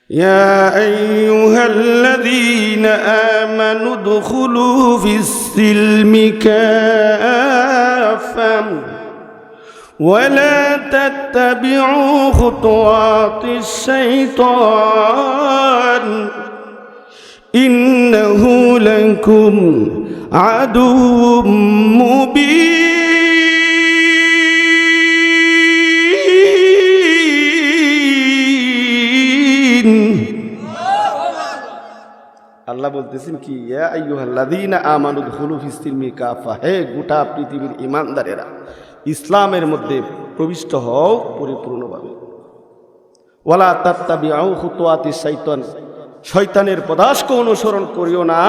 يا أيها الذين آمنوا ادخلوا في السلم كافة ولا تتبعوا خطوات الشيطان إنه لكم عدو مبين আল্লাহ বলতেছেন কি, ইয়া আইয়ুহাল্লাযীনা আমানু দুখুলু ফিস সিলমি কাফা, হে গোটা পৃথিবীর ঈমানদারেরা ইসলামের মধ্যে প্রবিষ্ট হও পরিপূর্ণভাবে। ওয়ালা তাত্তাবিউ খুতুওয়াতিশ শাইতান, শয়তানের পদাঙ্ক অনুসরণ করিও না।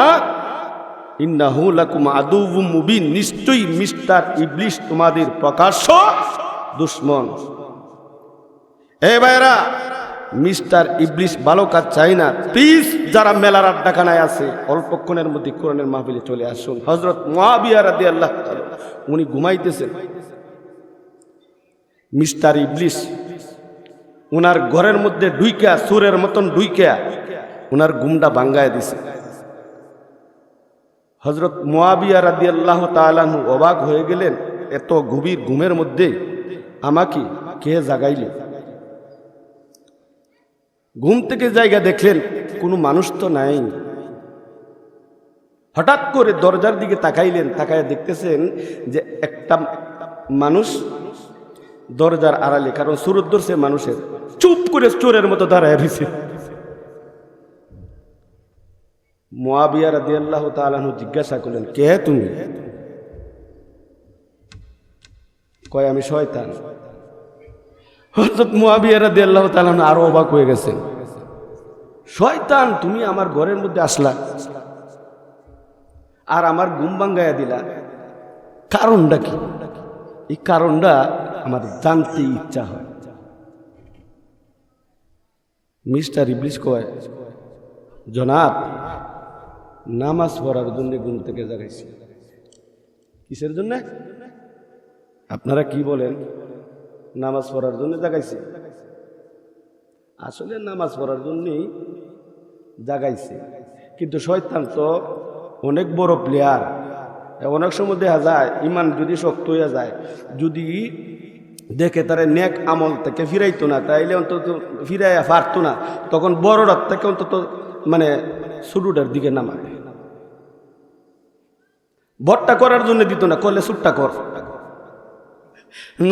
ইন্নাহু লাকুম আদুউম মুবিন, নিশ্চয়ই মিস্টার ইবলিস তোমাদের প্রকাশ্য দুশমন। এ ভাইরা, মিস্টার ইবলিস ভালো কাজ চাই না। প্লিজ যারা মেলার আড্ডাখানায় আছে অল্পক্ষণের মধ্যে কোরআনের মাহফিলে চলে আসুন। হযরত মুআবিয়া রাদিয়াল্লাহু তাআলা উনি ঘুমাইতেছেন। মিস্টার ইবলিস উনার ঘরের মধ্যে ঢুইকা, সুরের মতন ঢুইকা উনার ঘুমটা ভাঙ্গায় দিছে। হযরত মুআবিয়া রাদিয়াল্লাহু তাআলা অবাক হয়ে গেলেন, এত গভীর ঘুমের মধ্যে আমাকে কে জাগাইলে? ঘুম থেকে জায়গা দেখলেন কোনো মানুষ তো নাই। হঠাৎ করে দরজার দিকে তাকাইলেন, তাকায় দেখতেছেন যে একটা মানুষ দরজার আড়ালে, কারণ সুরত ধরছে মানুষের, চুপ করে চোরের মতো দাঁড়ায় রয়েছে। মুআবিয়া রাদিয়াল্লাহু তাআলা জিজ্ঞাসা করলেন, কে তুমি? কয়, আমি শয়তান। হযরত মুআবিয়া রাদিয়াল্লাহু তাআলা আরো অবাক হয়ে গেছেন, শয়তান তুমি আমার ঘরের মধ্যে আসলা আর আমার ঘুম ভাঙ্গাইয়া দিলা, কারণটা কি? এই কারণটা আমার জানতে ইচ্ছা হয়। মিস্টার ইবলিস কয়, জনাব, নামাজ পড়ার জন্য ঘুম থেকে জাগাইছি। কিসের জন্য? আপনারা কি বলেন? নামাজ পড়ার জন্য জাগাইছে। আসলে নামাজ পড়ার জন্যই জাগাইছে, কিন্তু শয়তান তো অনেক বড় প্লেয়ার। অনেক সময় দেখা যায় ইমান যদি শক্ত হয়ে যায়, যদি দেখে তারা নেক আমল থেকে ফিরাইতো না, তাইলে অন্তত ফিরাইয়া পারতো না, তখন বড় রাত থেকে অন্তত মানে শুরুটার দিকে নামায়। বটটা করার জন্য দিত না, করলে সুটটা কর।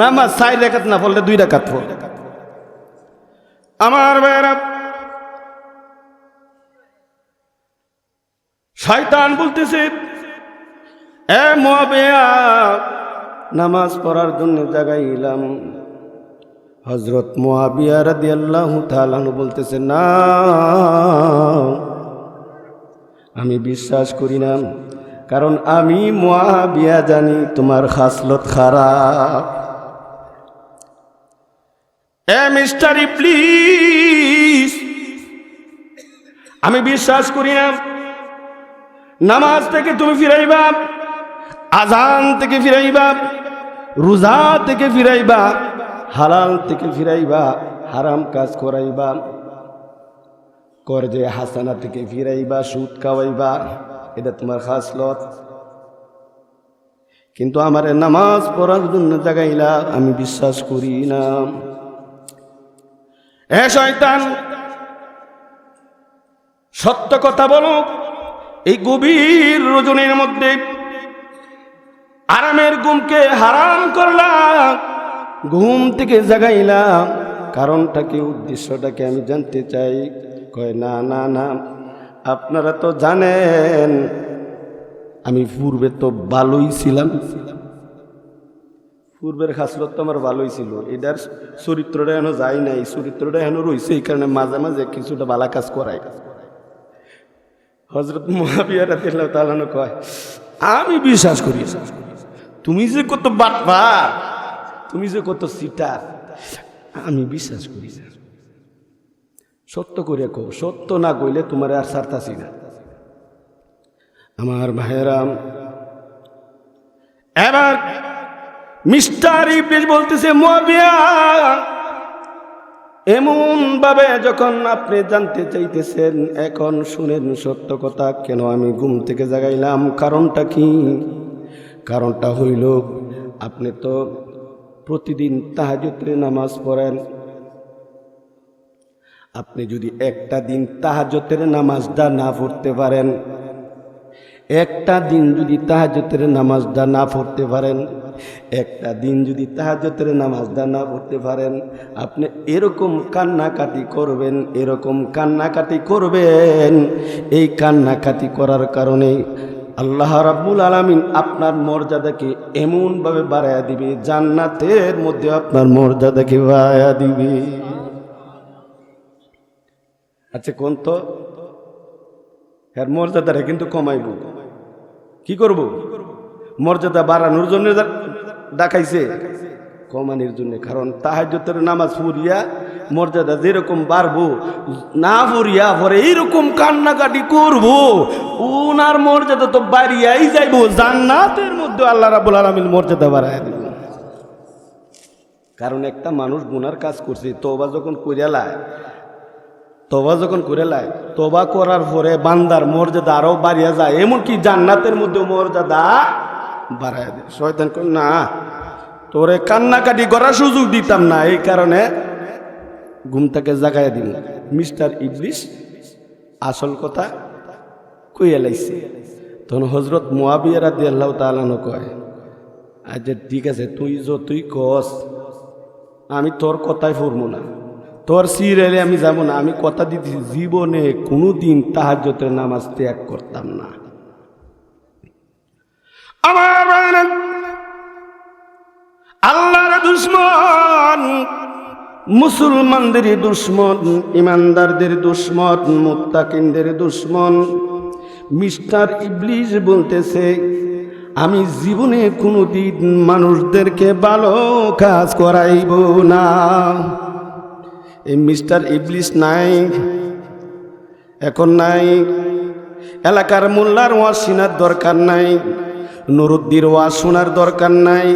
নামাজ 4 রাকাত না পড়লে 2 রাকাত পড়। আমার ভাইরা, শয়তান বলতেছে, এ মুআবিয়া, নামাজ পড়ার জন্য জাগাইলাম। হযরত মুআবিয়া রাদিয়াল্লাহু তাআলা বলতেছে, না, আমি বিশ্বাস করি না, কারণ আমি মুআবিয়া জানি তোমার খাসলত খারাপ। এ মিস্টার ইবলিস, আমি বিশ্বাস করি না নামাজ থেকে তুমি ফিরাইবা, আজান থেকে ফিরাইবা, রোজা থেকে ফিরাইবা, হালাল থেকে ফিরাইবা, হারাম কাজ করাইবা, করজে হাসানা থেকে ফিরাইবা, সুদ খাওয়াইবা, এটা তোমার খাসলত। কিন্তু আমার নামাজ পড়ার জন্য জাগাইলা, আমি বিশ্বাস করি না। এ শয়তান, সত্য কথা বলো, এই গভীর রজনীর মধ্যে আরামের ঘুমকে হারাম করলাম, ঘুম থেকে জাগাইলাম, কারণটা কি, উদ্দেশ্যটাকে আমি জানতে চাই। কয়, না না না, আপনারা তো জানেন আমি পূর্বে তো ভালোই ছিলাম, পূর্বের খাসলত তো আমার ভালোই ছিল, এটার চরিত্রটা এখনো যায় নাই, চরিত্রটা এখনো রয়েছে, এই কারণে মাঝে মাঝে কিছুটা ভালো কাজ করাই। হযরত মুআবিয়া রাদিয়াল্লাহু তাআলা কয়, আমি বিশ্বাস করি তুমি যে কত বাটপার, তুমি যে কত সিটার, আমি বিশ্বাস করি না। সত্য করে কো, সত্য না কইলে তোমার আর ছাড়তাছি না। আমার ভাইয়েরা, এবার মিস্টার ইবলিস বলতেছে, মুআবিয়া, এমন ভাবে যখন আপনি জানতে চাইতেছেন, এখন শুনেন সত্য কথা, কেন আমি ঘুম থেকে জাগাইলাম, কারণটা কি? কারণটা হইল আপনি তো প্রতিদিন তাহাজ্জুদের নামাজ পড়েন। আপনি যদি একটা দিন তাহাজ্জুদের নামাজটা না পড়তে পারেন, একটা দিন যদি তাহাজ্জুদের নামাজটা না পড়তে পারেন, একটা দিন যদি তাহাজ্জুদের নামাজটা না পড়তে পারেন, আপনি এরকম কান্নাকাটি করবেন, এরকম কান্নাকাটি করবেন। এই কান্নাকাটি করার কারণে আল্লাহ রাব্বুল আলামিন আপনার মর্যাদাকে এমনভাবে বাড়াইয়া দিবে, জান্নাতের মধ্যে আপনার মর্যাদাকে বাড়াইয়া দিবে। আচ্ছা কোন তো এর মর্যাদাটা কিন্তু কমাইব, কি করব? মর্যাদা বাড়ানোর জন্য দেখাইছে, কমানোর জন্য। কারণ তাহাজ্জুদের নামাজ পড়িয়া মর্যাদা যেরকম বাড়বো, না পড়িয়া পরে এইরকম কান্নাকাটি করব, ওনার মর্যাদা তো বাড়িয়াই যাইব, জান্নাতের মধ্যে আল্লাহ রাব্বুল আলামিন মর্যাদা বাড়ায় দিবে। কারণ একটা মানুষ গুনার কাজ করছে, তওবা যখন করে লাই, তওবা করার পরে বান্দার মর্যাদা আরো বাড়িয়া যায়, এমনকি জান্নাতের মধ্যে মর্যাদা বাড়ায় দেয়। শয়তান কয় না, তোরে কান্নাকাটি করার সুযোগ দিতাম না, এই কারণে ঘুম থেকে জাগাইয়া দিন। মিস্টার ইবলিস আসল কথা কইয়া লাইছে। তখন হযরত মুআবিয়া রাদিয়াল্লাহু তাআলা কয়, আচ্ছা ঠিক আছে, তুই যতই কস আমি তোর কথাই পড়বো না, তোর সিরিয়ালে আমি যাব না। আমি কথা দিতেছি জীবনে কোনোদিন তাহাজ্জুদের নামাজ ত্যাগ করতাম না। আমার আল্লাহর দুশমন, মুসলমানদের দুশমন, ইমানদারদের দুশমন, মুত্তাকিনদের দুশমন মিস্টার ইবলিস বলতেছে, আমি জীবনে কোনোদিন মানুষদেরকে ভালো কাজ করাইব না। এই মিস্টার ইবলিস নাই, এখন নাই। এলাকার মোল্লার ওয়াজ শোনার দরকার নাই, নুরুদ্দির ওয়াজ শোনার দরকার নাই,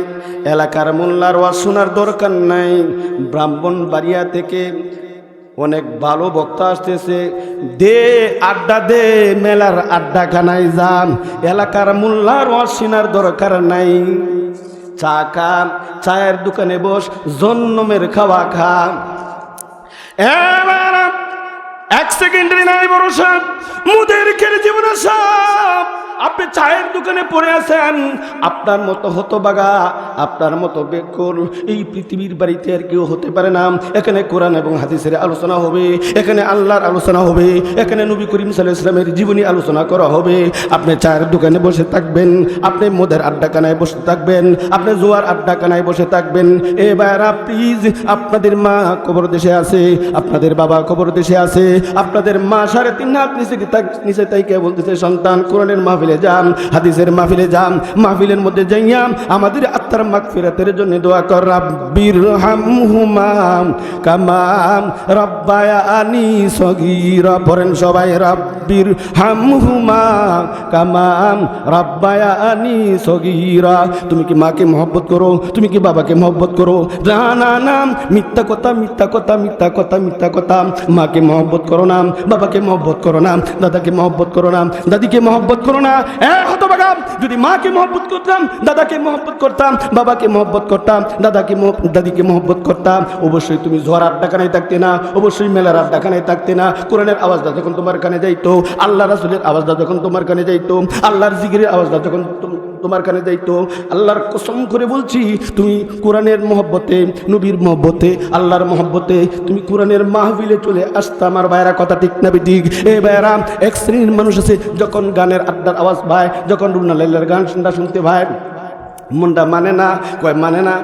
এলাকার মোল্লার ওয়াজ শোনার দরকার নাই। ব্রাহ্মণবাড়িয়া থেকে অনেক ভালো বক্তা আসতেছে, দে আড্ডা দে, মেলার আড্ডাখানায় যান, এলাকার মোল্লার ওয়াজ শোনার দরকার নাই। চা খা, চায়ের দোকানে বস, জন্মের খাওয়া খা। এবার এক সেকেন্ডারি নাই ভরসা, মুদের খেলে জীবন সব। আপনি চায়ের দোকানে পড়ে আছেন, আপনার মতো হতবাগা, আপনার মতো বেকুল এই পৃথিবীর বাড়িতে আর কেউ হতে পারে না। এখানে কোরআন এবং হাদিসের আলোচনা হবে, এখানে আল্লাহর আলোচনা হবে, এখানে নবী করিম সাল্লাল্লাহু আলাইহি ওয়াসাল্লামের জীবনী আলোচনা করা হবে। আপনি চায়ের দোকানে বসে থাকবেন, আপনি মদের আড্ডাখানায় বসে থাকবেন, আপনি জোয়ার আড্ডাখানায় বসে থাকবেন। এবার প্লিজ, আপনাদের মা কবর দেশে আছে, আপনাদের বাবা কবর দেশে আছে, আপনাদের মা 3.5 হাত নিচে তাইকে বলতেছে, সন্তান কোরআনের মাহফিলে যান, হাদিসের মাহফিলে যান, মাহফিলের মধ্যে যাইয়া আমাদের আত্মার মাগফিরাতের জন্য দোয়া কর। রাব্বিরহামহুমা কামা রাব্বায়ানি সগীরা। পড়েন সবাই, রাব্বিরহামহুমা কামা রাব্বায়ানি সগীরা। তুমি কি মাকে মহব্বত করো? তুমি কি বাবাকে মহব্বত করো? না না না, মিথ্যা কথা, মিথ্যা কথা, মিথ্যা কথা, মিথ্যা কথা। মাকে মহব্বত করো না, বাবাকে মহব্বত করো না, দাদাকে মহব্বত করো না, দাদিকে মহব্বত করো না। হতভাগা, যদি মাকে মহব্বত করতাম, দাদাকে মহব্বত করতাম, বাবাকে মহব্বত করতাম, দাদিকে মহব্বত করতাম, অবশ্যই তুমি ঝড় আড্ডাখানায় থাকতে না, অবশ্যই মেলার আড্ডাখানায় থাকতে না। কোরআনের আওয়াজটা যখন তোমার কানে যাইতো, আল্লাহ রাসূলের আওয়াজটা যখন তোমার কানে যাইতো, আল্লাহর জিকিরের আওয়াজটা যখন তোমার কানে যাইতো, আল্লাহর কসম করে বলছি, তুমি কোরআনের মহব্বতে, নবীর মহব্বতে, আল্লাহর মহব্বতে তুমি কোরআনের মাহফিলে চলে আসতাম। আমার ভাইরা কথা ঠিক না ঠিক? এ ভাইরা, এক শ্রেণীর মানুষ আছে, যখন গানের আড্ডার আওয়াজ ভাই, যখন রুনা লাইলার গান শুনতে ভাই, মনটা মানে না, কয় মানে না,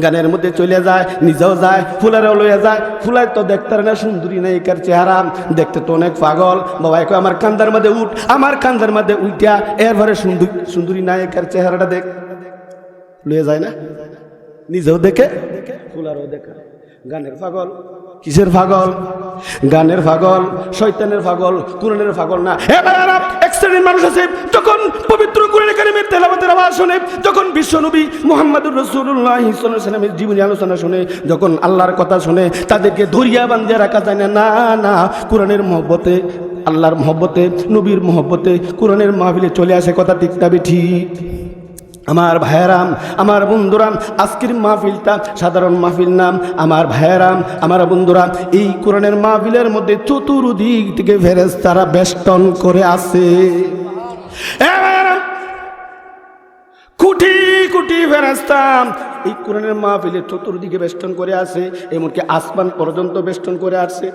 গানের মধ্যে চলে যায়, নিজেও যায়, ফুলারেও লইয়া যায়। ফুলার তো দেখতে না সুন্দরী নায়িকার চেহারা, দেখতে তো অনেক পাগল। বাবাই কয় আমার কান্দার মধ্যে উঠ, আমার কান্দার মধ্যে উঠিয়া এরপরে সুন্দরী নায়িকার চেহারাটা দেখ, লইয়া যায় না, নিজেও দেখে, ফুলারও দেখে। গানের পাগল, কিসের পাগল? গানের পাগল, শয়তানের পাগল, কোরআনের পাগল না। এবার এক শ্রেণীর শ্রেণীর মানুষ আছে, যখন পবিত্র কোরআনে কারিমের তেলাওয়াতের আওয়াজ শুনে, যখন বিশ্বনবী মুহাম্মদুর রাসূলুল্লাহ সাল্লাল্লাহু আলাইহি ওয়াসাল্লামের জীবনী আলোচনা শুনে, যখন আল্লাহর কথা শুনে, তাদেরকে ধরিয়া বাঁধিয়া রাখা যায় না। না না, কোরআনের মহব্বতে, আল্লাহর মহব্বতে, নবীর মহব্বতে কোরআনের মাহফিলে চলে আসে। কথা ঠিক না ঠিক? আমার ভাইয়েরাম, আমার বন্ধুরাম, আজকের মাহফিলটা সাধারণ মাহফিল নাম। আমার ভাইয়েরাম, আমার বন্ধুরা, এই কোরআনের মাহফিলের মধ্যে চতুর্দিক থেকে ফেরেশতারা বেষ্টন করে আছে। কোটি কোটি ফেরেশতা এই কোরআনের মাহফিলে চতুর্দিকে বেষ্টন করে আছে, এমনকি আসমান পর্যন্ত বেষ্টন করে আসছে।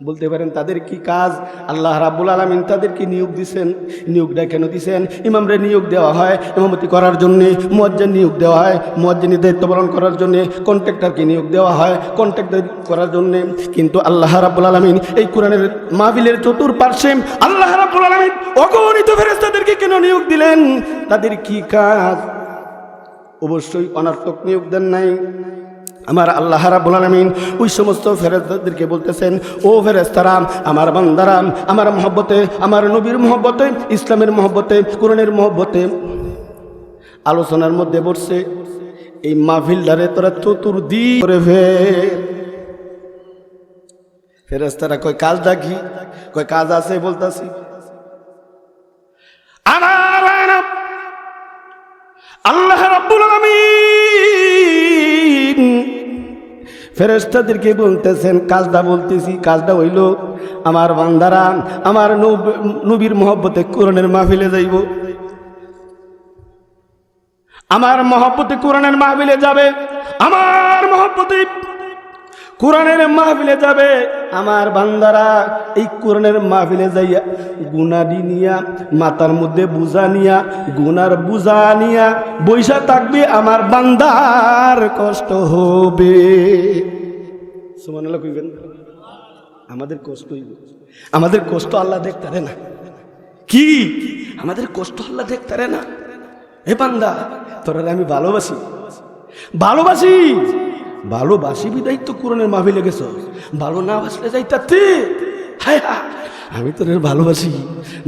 বলতে পারেন তাদের কি কাজ? আল্লাহ রাব্বুল আলামিন তাদেরকে নিয়োগ দিয়েছেন। নিয়োগটা কেন দিয়েছেন? ইমামরে নিয়োগ দেওয়া হয় ইমামতি করার জন্যে, মুয়াজ্জিন নিয়োগ দেওয়া হয় মুয়াজ্জিনের দায়িত্ব পালন করার জন্যে, কন্ট্রাক্টরকে নিয়োগ দেওয়া হয় কন্ট্রাক্টর করার জন্যে। কিন্তু আল্লাহ রাব্বুল আলামিন এই কোরআনের মাহফিলের চতুর্পার্শ্বে আল্লাহ রাব্বুল আলামিন অগণিত ফেরেশতাদেরকে কেন নিয়োগ দিলেন? তাদের কি কাজ? অবশ্যই অনার্থক নিয়োগ দেন নাই। আমার আল্লাহ রাব্বুল আলামিন ওই সমস্ত ফেরেশতাদেরকে বলতেছেন, ও ফেরেশতারা, আমার বান্দারা, আমার মহব্বতে, আমার নবীর মহব্বতে, ইসলামের মহব্বতে, কোরআনের মহব্বতে আলোচনার মধ্যে বসছে, এই মাহফিলটারে তোরা চতুর্দিক করে ফেরেশতারা কয় কাজটা কি? কয় কাজ আছে, বলতাছি। আল্লাহ রাব্বুল আলামিন ফেরেশতাদেরকে বলতেছেন, কাজটা বলতেছি, কাজটা হইল আমার বান্দারা আমার নবীর মহব্বতে কোরআনের মাহফিলে যাইব, আমার মহব্বতে কোরআনের মাহফিলে যাবে, আমার মহব্বতে কোরআনের মাহফিলে যাবে। আমার বান্দারা এই কোরআনের মাহফিলে যাইয়া গুনাডি নিয়া, মাথার মধ্যে বুঝা নিয়া, গুনার বুঝা নিয়া বৈশা থাকবে। আমার বান্দার কষ্ট হবে। সুবহানাল্লাহ কইবেন? আমাদের কষ্ট হইব। আমাদের কষ্ট আল্লাহ দেখতারে না। কি আমাদের কষ্ট আল্লাহ দেখতারে না? হে বান্দা, তোরা আমি ভালোবাসি, ভালোবাসি, ভালোবাসি বিদায় তো কোরআনের মাহফিলে গেছ। ভালো না বাসলে যাইতাতে, হায় হায়, আমি তোদের ভালোবাসি,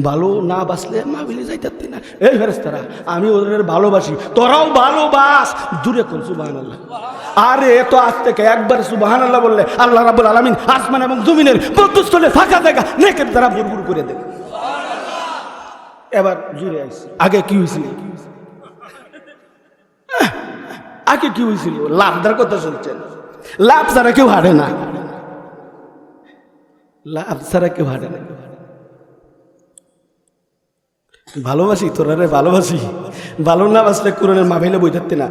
ভালো না বাসলে মাহফিলে যাইতাতে না। এই ফেরেশতারা, আমি ওদের ভালোবাসি, তোরাও ভালোবাস। জুড়ে কোন সুবহানাল্লাহ। আরে এত আজ থেকে একবার সুবহানাল্লাহ বললে আল্লাহ রাব্বুল আলামিন আসমান এবং জমিনের মধ্যস্থলে ফাঁকা জায়গা নেকের দ্বারা ভরপুর করে দেন। এবার জুড়ে আসছে। আগে কি হয়েছিল? আগে কি হয়েছিল? লাভদার কথা শুনছেন। লাভ ছাড়া কেউ হারে না, লাভ ছাড়া কেউ হারে না। ভালোবাসি, তোরা রে ভালোবাসি, ভালো না বাসলে কোরআনের মাহফিলে বই থাকতে না।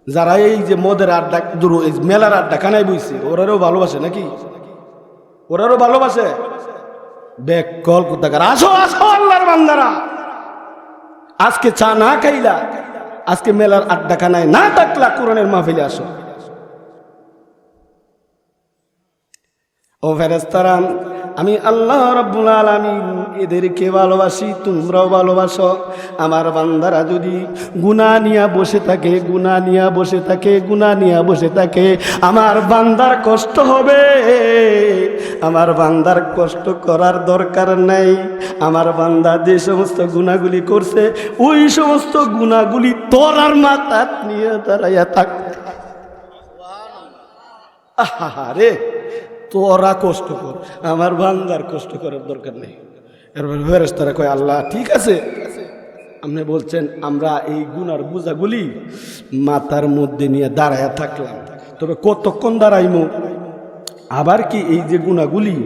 যারা এই যে মদের আড্ডা, মেলার আড্ডা খানায় বইছে, ওরারও ভালোবাসে নাকি? ওরারও ভালোবাসে? বেকল কোথাকার। আসো আসো আল্লাহর বান্দারা, আজকে চা না খাইলা, আজকে মেলার আড্ডা খানায় না থাকলা, কোরআনের মাহফিলে আসো। ও ফেরেশতারা, আমি আল্লাহ রাব্বুল আলামিন এদেরকে ভালোবাসি, তোমরাও ভালোবাসো। আমার বান্দারা যদি গুনাহ নিয়ে বসে থাকে, গুনাহ নিয়ে বসে থাকে, গুনাহ নিয়ে বসে থাকে, আমার বান্দার কষ্ট হবে। আমার বান্দার কষ্ট করার দরকার নাই। আমার বান্দা যে সমস্ত গুনাহগুলি করছে, ওই সমস্ত গুনাহগুলি তোরার মাথা নিয়ে দাঁড়াইয়া থাক। আহারে, তোরা কষ্ট কর, আমার বান্দার কষ্ট করার দরকার নেই। এরপর ফেরেশতারা কয়, আল্লাহ ঠিক আছে, আপনি বলছেন আমরা এই গুনার বোঝাগুলি মাথার মধ্যে নিয়ে দাঁড়ায়া থাকলাম, তবে কতক্ষণ দাঁড়াইমো? আবার কি এই যে গুনাহগুলি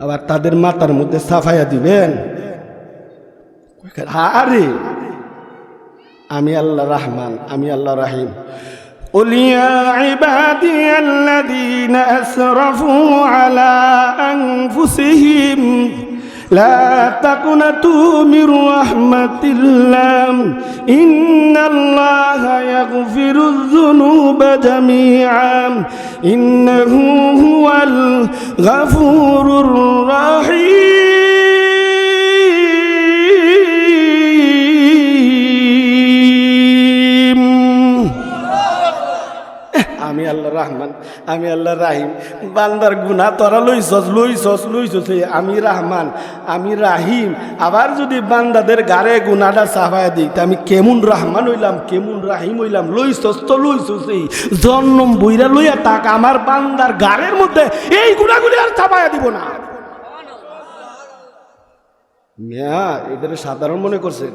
আবার তাদের মাথার মধ্যে সাফাইয়া দিবেন? আরে আমি আল্লাহ রহমান, আমি আল্লাহ রাহিম। قل يا عبادي الذين أسرفوا على أنفسهم لا تقنطوا من رحمة الله إن الله يغفر الذنوب جميعا إنه هو الغفور الرحيم. আমি আল্লাহ রহমান, আমি আল্লাহ রাহিম। বান্দার গুনাহ তোরা লইছস, আমি রহমান, আমি রাহিম। আবার যদি বান্দাদের গারে গুনাহটা চাপায় দিই, তা আমি কেমন রহমান হইলাম, কেমন রাহিম হইলাম? লইছস জন্ম বইরা লইয়া তাক আমার বান্দার গারের মধ্যে এই গুনাহগুলি আর চাপায়া দিব না। মিয়া এদের সাধারণ মনে করছেন,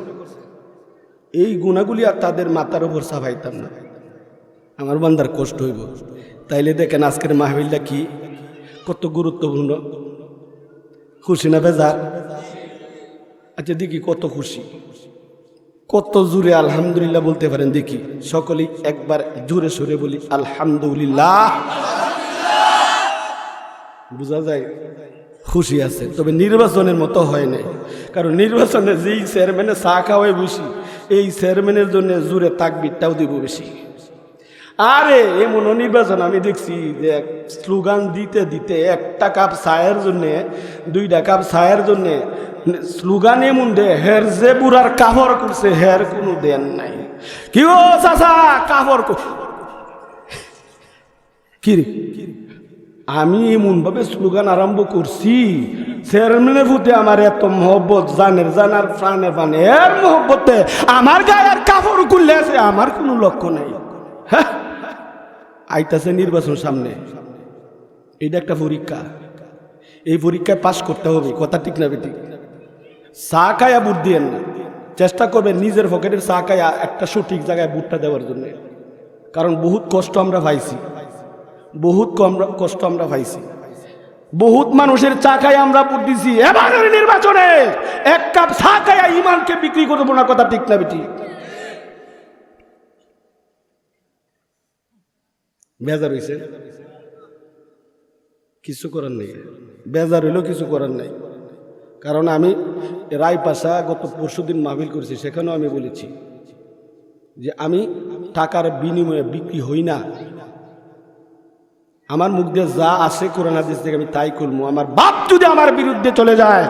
এই গুনাহগুলি আর তাদের মাথার উপর চাপাইতাম না, আমার বান্দার কষ্ট হইব। তাইলে দেখেন আজকের মাহফিলটা কি কত গুরুত্বপূর্ণ। খুশি না বেজার? আচ্ছা দেখি কত খুশি, কত জোরে আলহামদুলিল্লাহ বলতে পারেন দেখি। সকলেই একবার জোরে সোরে বলি আলহামদুলিল্লাহ। বোঝা যায় খুশি আছে। তবে নির্বাচনের মতো হয় নাই, কারণ নির্বাচনে যেই চেয়ারম্যানে চা খাওয়াই বেশি, এই চেয়ারম্যানের জন্য জোরে তাকবীরটাও দিব বেশি। আরে এমন নির্বাচন আমি দেখছি যে স্লোগান দিতে দিতে একটা কাপ চায়ের জন্যে, 2টা কাপ চায়ের জন্যে স্লোগান এমন দে, হের যে বুড়ার কাপড় করছে হের কোনো দেন নাই। কি ও চাচা কাপড় কি রে? আমি এমন ভাবে স্লোগান আরম্ভ করছি, চেয়ারম্যানের প্রতি আমার এত মহব্বত, জানার প্রাণের প্রাণে এর মহব্বতে আমার গায়ের কাপড় খুললে আছে, আমার কোনো লক্ষ্য নাই। হ্যাঁ, আইতাছে নির্বাচন সামনে, এটা একটা পরীক্ষা, এই পরীক্ষায় পাশ করতে হবে। কথা ঠিক না বেঠিক? চা খায়া বুট দিয়েন না, চেষ্টা করবেন নিজের পকেটের চা খায়া একটা সঠিক জায়গায় বুটটা দেওয়ার জন্য। কারণ বহুত কষ্ট আমরা পাইছি, বহুত কষ্ট আমরা পাইছি, বহুত মানুষের চা খায় আমরা বুট দিছি। এবারের নির্বাচনে 1 কাপ চা খায়া ইমানকে বিক্রি করবো না। কথা ঠিক না বেঠিক? বেজার হয়েছে, কিছু করার নেই, বেজার হইলেও কিছু করার নাই। কারণ আমি রায়পাশা গত পরশুদিন মাহফিল করেছি, সেখানেও আমি বলেছি যে আমি টাকার বিনিময়ে বিক্রি হই না। আমার মুখ দিয়ে যা আসে কোরআন হাদিস থেকে আমি তাই করবো। আমার বাপ যদি আমার বিরুদ্ধে চলে যায়,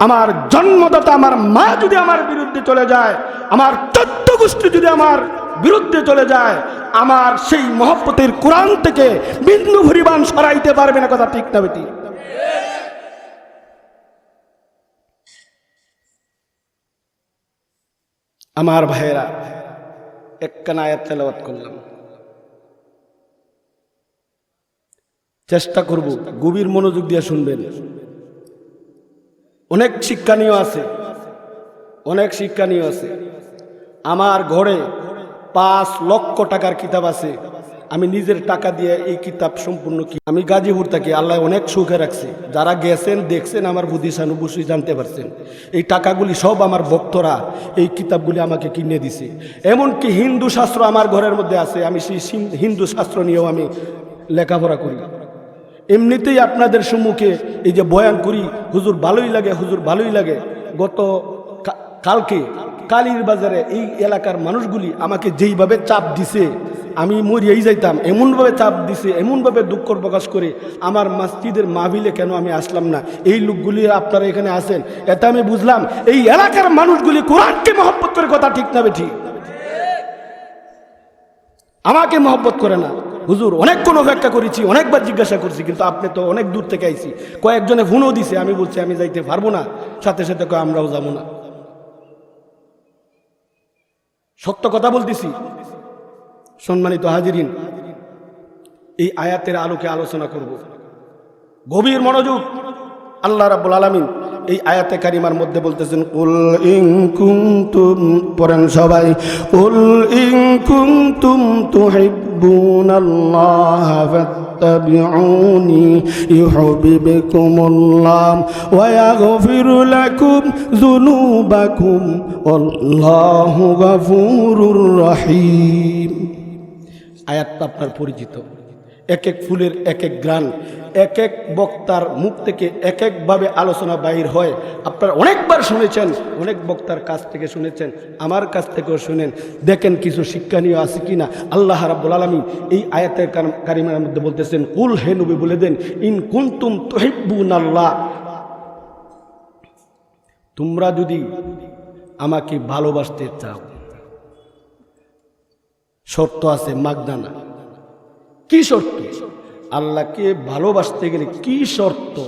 আমার জন্মদাতা আমার মা যদি আমার বিরুদ্ধে চলে যায়, আমার 14 গোষ্ঠী যদি আমার বিরুদ্ধে চলে যায়, আমার সেই মহব্বতের কোরআন থেকে বিন্দু পরিমাণ সরাইতে পারবে না। কথা ঠিক না বেটি? আমার ভাইয়েরা, একখানা আয়াত তেলাওয়াত করলাম, চেষ্টা করব গভীর মনোযোগ দিয়ে শুনবেন। অনেক শিক্ষণীয় আছে, অনেক শিক্ষণীয় আছে। আমার ঘরে 5 লক্ষ টাকার কিতাব আছে, আমি নিজের টাকা দিয়ে এই কিতাব সম্পূর্ণ আমি গাজীপুর থাকি, আল্লাহ অনেক সুখে রাখছে। যারা গেছেন দেখছেন আমার বুদ্ধিসান অবশ্যই জানতে পারছেন। এই টাকাগুলি সব আমার ভক্তরা এই কিতাবগুলি আমাকে কিনে দিছে। এমনকি হিন্দু শাস্ত্র আমার ঘরের মধ্যে আছে, আমি সেই হিন্দু শাস্ত্র নিয়েও আমি লেখাপড়া করি। এমনিতেই আপনাদের সম্মুখে এই যে বয়ান করি, হুজুর ভালোই লাগে, হুজুর ভালোই লাগে। গত কালকে কালীর বাজারে এই এলাকার মানুষগুলি আমাকে যেইভাবে চাপ দিছে আমি মরিয়াই যাইতাম, এমনভাবে চাপ দিছে, এমনভাবে দুঃখ প্রকাশ করে আমার মসজিদের মাহফিলে কেন আমি আসলাম না। এই লোকগুলি আপনারা এখানে আসেন, এটা আমি বুঝলাম এই এলাকার মানুষগুলি কোরআনকে মহব্বত করে। কথা ঠিক না বেঠি? আমাকে মহব্বত করে না। হুজুর অনেকক্ষণ অপেক্ষা করেছি, অনেকবার জিজ্ঞাসা করছি, কিন্তু আপনি তো অনেক দূর থেকে আইছি। কয়েকজনে ফোনও দিছে, আমি বলছি আমি যাইতে পারবো না, সাথে সাথে আমরাও যাবো না। সত্য কথা বলতেছি। সম্মানিত হাজিরিন, এই আয়াতের আলোকে আলোচনা করব, গভীর মনোযোগ। আল্লাহ রাব্বুল আলামিন এই আয়াতে কারিমার মধ্যে বলতেছেন, কুল ইন কুনতুম, পড়েন সবাই, কুল ইন কুনতুম তুহিব্বুনাল্লাহ ফাত্তাবিউনি ইউহিব্বুকুমুল্লাহ ওয়া ইয়াগফির লাকুম যুনুবাকুম আল্লাহু গফুরুর রহিম। আয়াতটা আপনার পরিচিত। এক এক ফুলের এক এক গ্রান, এক এক বক্তার মুখ থেকে এক একভাবে আলোচনা বাহির হয়। আপনারা অনেকবার শুনেছেন, অনেক বক্তার কাছ থেকে শুনেছেন, আমার কাছ থেকেও শুনেন। দেখেন কিছু শিক্ষণীয় আছে কিনা। আল্লাহ রাব্বুল আলামিন এই আয়াতের কারিমার মধ্যে বলতেছেন, কুল, হে নবী বলে দেন, ইন কুনতুম তুহিব্বুনাল্লাহ, তোমরা যদি আমাকে ভালোবাসতে চাও, শর্ত আছে, মাগনা না। কি শর্ত? আল্লাহকে ভালোবাসতে গেলে কি শর্ত?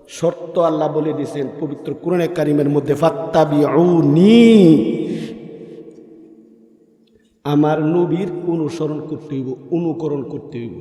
শর্ত আল্লাহ বলে দিয়েছেন পবিত্র কুরআনে কারীমের মধ্যে, ফাত্তাবিউনি, আমার নবীর অনুসরণ করতে হইব, অনুকরণ করতে হইব।